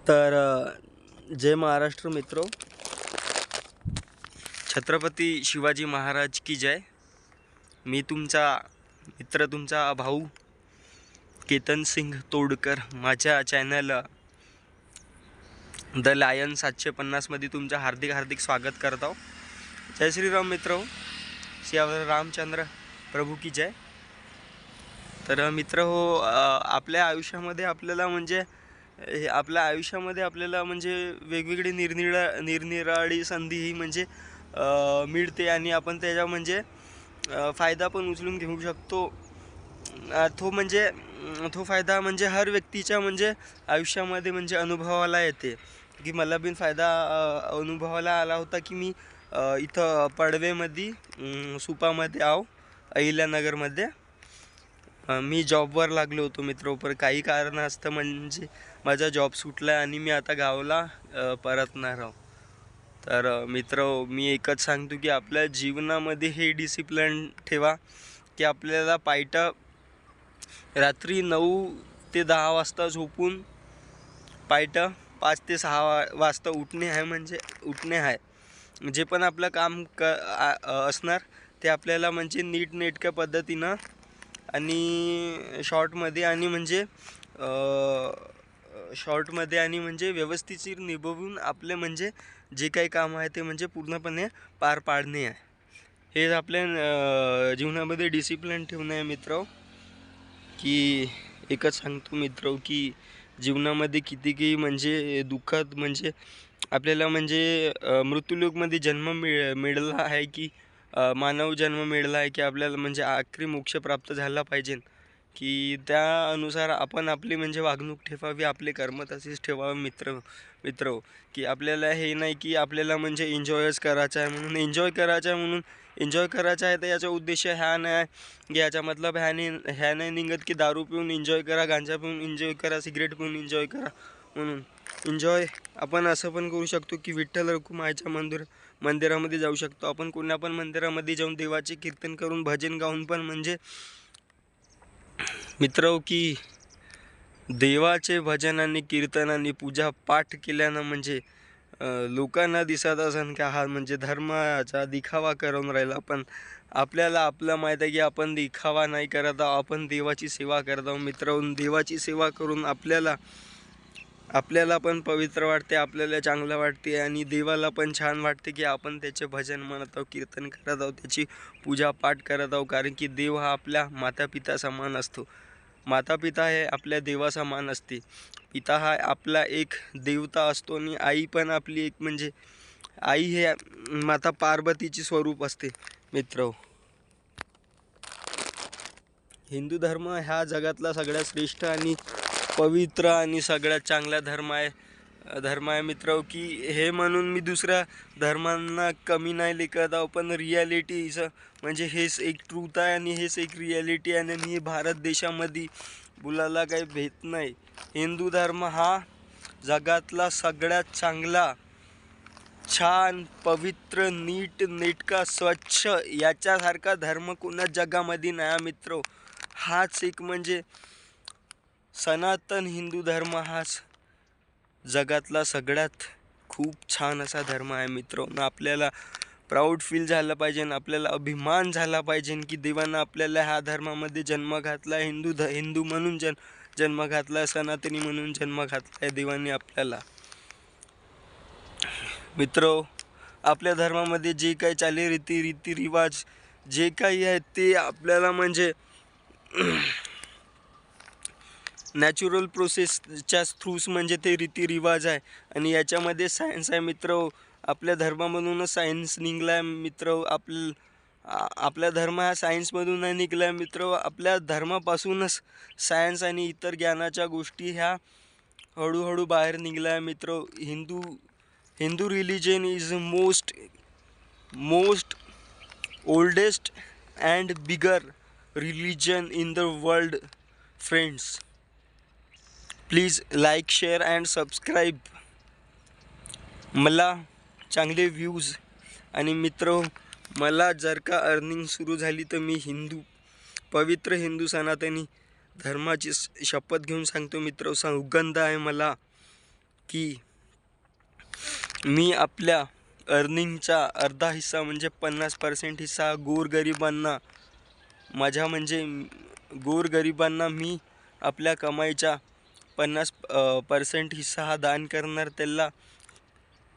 तर जय महाराष्ट्र मित्रों, छत्रपती शिवाजी महाराज की जय। मी तुमचा मित्र, तुमचा भाऊ केतन सिंग तोडकर, माझ्या चॅनल द लायन 750 मध्ये तुमचं हार्दिक हार्दिक स्वागत करतो। जय श्रीराम मित्रों, सियावर रामचंद्र प्रभू की जय। तर मित्र हो, आपल्या आयुष्यामध्ये आपल्याला वेगवेगळी निरनिराळी संधी ही मिळते आणि आपण त्याचा फायदा पण उचलून घेऊ शकतो। तो फायदा हर व्यक्तीच्या आयुष्यामध्ये अनुभवाला येते की मला बिन फायदा अनुभवाला आला होता की मी इथं पडवेमध्ये सुपामध्ये अहिल्यानगरमध्ये मी जॉबवर लागलो होतो मित्र। पर काही कारणास्तव माझा जॉब सुटला आणि मी आता गावाला परतणार आहो। तर मित्र, मी एकच सांगतो की आपल्या जीवनामध्ये हे डिसिप्लिन ठेवा की आपल्याला रात्री 9 ते 10 वाजता झोपून 5 ते 6 वाजता उठणे आहे। जे पण आपलं काम असणार ते आपल्याला नीटनेटक्या पद्धतीनं आणि शॉर्टमध्ये आणि व्यवस्थित निभवून आपले जे काही काम आहे ते पूर्णपणे पार पाडणे आहे। हे आपल्या जीवनामध्ये डिसिप्लिन ठेवणे आहे मित्र। की एकच सांगतो मित्र की जीवनामध्ये कितीही दुःखात आपल्याला मृत्यूलोकमध्ये जन्म मिळाला आहे की मानव जन्म मिळाला आहे की आपल्याला आखरी मोक्ष प्राप्त झाला पाहिजे की त्या अनुसार आपण आपली वागणूक ठेवावी, आपले कर्म तसेच ठेवावे मित्र की आपल्याला हे नाही की आपल्याला एन्जॉयच करायचं आहे म्हणून एन्जॉय करायचं आहे। तर याचा उद्देश ह्या नाही की याचा मतलब ह्या नाही निघत की दारू पिऊन एन्जॉय करा, गांजा पिऊन एन्जॉय करा, सिगरेट पिऊन एन्जॉय करा। म्हणून एन्जॉय आपण असं पण करू शकतो की विठ्ठल रखुमाईच्या मंदिरामध्ये जाऊ शकतो आपण। कोणत्या पण मंदिरामध्ये जाऊन देवाचे कीर्तन करून भजन गाऊन पण मित्र की देवाचे भजन आणि कीर्तन आणि पूजा पाठ केल्यानं लोकांना दिसत असन की हा धर्माचा दिखावा करून राहिला। पण आपल्याला आपलं माहीत आहे की आपण दिखावा नाही करत आहोत, आपण देवाची सेवा करत आहोत मित्र। देवाची सेवा करून आपल्याला पण पवित्र वाटते, आपल्याला चांगलं वाटते आणि देवाला पण छान वाटते की आपण त्याचे भजन म्हणत आहोत, कीर्तन करत आहोत, त्याची पूजा पाठ करत आहोत। कारण की देव हा आपल्या मातापिता समान असतो। मातापिता हे आपल्या देवाचा मान असते। पिता हा आपला एक देवता असतो आणि आई पण आपली एक आई हे माता पार्वतीची स्वरूप असते मित्र। हिंदू धर्म ह्या जगातला सगळ्यात श्रेष्ठ आणि पवित्र आणि सगळ्यात चांगला धर्म आहे मित्र की हे म्हणून मी दुसऱ्या धर्मांना कमी नाही लेखत आहो, पण रियालिटी हेच एक ट्रूथ आहे आणि हेच एक रियालिटी आहे आणि भारत देशामध्ये बोलायला काही भेट नाही। हिंदू धर्म हा जगातला सगळ्यात चांगला, छान, पवित्र, नीटनेटका, स्वच्छ याच्यासारखा धर्म कोणा जगामध्ये नाही मित्र। हाच एक सनातन हिंदू धर्म हाच जगातला सगळ्यात खूप छान असा धर्म आहे मित्र। आपल्याला प्राऊड फील झालं पाहिजे, आपल्याला अभिमान झाला पाहिजे की देवानं आपल्याला ह्या धर्मामध्ये जन्म घातला, हिंदू म्हणून जन्म घातला, सनातनी म्हणून जन्म घातला देवाने आपल्याला मित्र। आपल्या धर्मामध्ये जे काही रीतिरिवाज जे काही आहे ते आपल्याला नॅचरल प्रोसेसच्या थ्रूस ते रीतिरिवाज आहे आणि याच्यामध्ये सायन्स आहे मित्र। आपल्या धर्मामधूनच सायन्स निघला आहे मित्र। आपला धर्म हा सायन्समधून नाही निघाला आहे मित्र। आपल्या धर्मापासूनच सायन्स आणि इतर ज्ञानाच्या गोष्टी ह्या हळूहळू बाहेर निघाल्या आहे मित्र। Hindu religion is most oldest and bigger religion in the world friends. Please like, share and subscribe. मला चांगले व्ह्यूज आणि मित्र मला जर का अर्निंग सुरू झाली तर मी पवित्र हिंदू सनातनी धर्माची शपथ घेऊन सांगतो मित्र, सुगंध आहे मला की मी आपल्या अर्निंगचा अर्धा हिस्सा म्हणजे 50% हिस्सा गोरगरिबांना माझ्या म्हणजे गोरगरिबांना मी आपल्या कमाईच्या 50% हिस्सा हा दान करणार.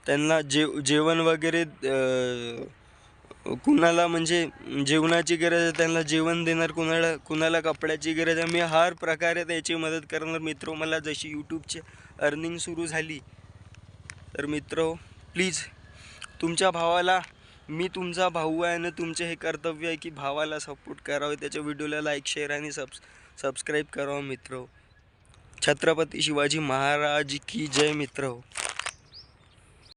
त्यांना जेवण वगैरे कुणाला म्हणजे जेवणाची गरज आहे त्यांना जेवण देणार, कुणाला कपड्याची गरज आहे मी हर प्रकारे त्याची मदत करणार. मित्र मला जशी यूट्यूबची अर्निंग सुरू झाली तर मित्र प्लीज तुमच्या भावाला, मी तुमचा भाऊ आहे आणि तुमचे हे कर्तव्य आहे की भावाला सपोर्ट करावे, त्याच्या व्हिडिओला लाईक शेअर आणि सबस्क्राईब करावं मित्र. छत्रपती शिवाजी महाराज की जय मित्र.